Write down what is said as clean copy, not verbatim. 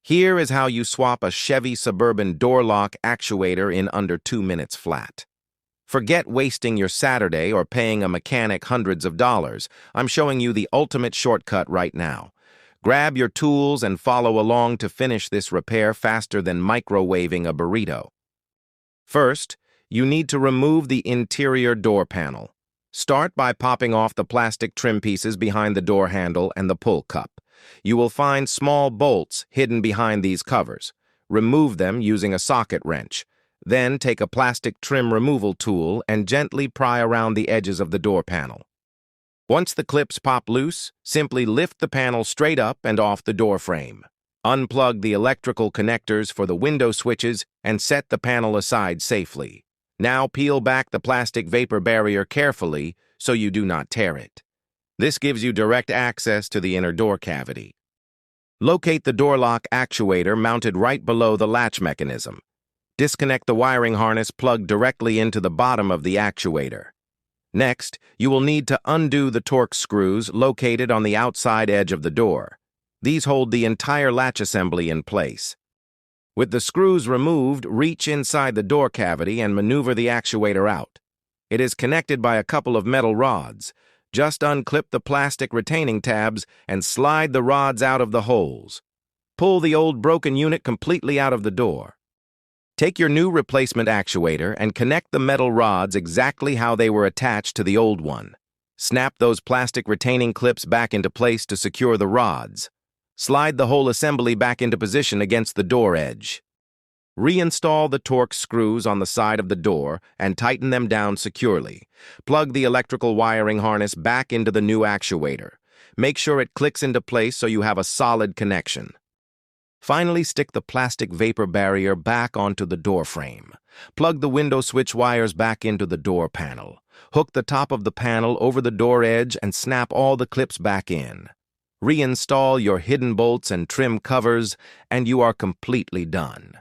Here is how you swap a Chevy Suburban door lock actuator in under 2 minutes flat. Forget wasting your Saturday or paying a mechanic hundreds of dollars. I'm showing you the ultimate shortcut right now. Grab your tools and follow along to finish this repair faster than microwaving a burrito. First, you need to remove the interior door panel. Start by popping off the plastic trim pieces behind the door handle and the pull cup. You will find small bolts hidden behind these covers. Remove them using a socket wrench. Then take a plastic trim removal tool and gently pry around the edges of the door panel. Once the clips pop loose, simply lift the panel straight up and off the door frame. Unplug the electrical connectors for the window switches and set the panel aside safely. Now peel back the plastic vapor barrier carefully so you do not tear it. This gives you direct access to the inner door cavity. Locate the door lock actuator mounted right below the latch mechanism. Disconnect the wiring harness plugged directly into the bottom of the actuator. Next, you will need to undo the torx screws located on the outside edge of the door. These hold the entire latch assembly in place. With the screws removed, reach inside the door cavity and maneuver the actuator out. It is connected by a couple of metal rods. Just unclip the plastic retaining tabs and slide the rods out of the holes. Pull the old broken unit completely out of the door. Take your new replacement actuator and connect the metal rods exactly how they were attached to the old one. Snap those plastic retaining clips back into place to secure the rods. Slide the whole assembly back into position against the door edge. Reinstall the torx screws on the side of the door and tighten them down securely. Plug the electrical wiring harness back into the new actuator. Make sure it clicks into place so you have a solid connection. Finally, stick the plastic vapor barrier back onto the door frame. Plug the window switch wires back into the door panel. Hook the top of the panel over the door edge and snap all the clips back in. Reinstall your hidden bolts and trim covers, and you are completely done.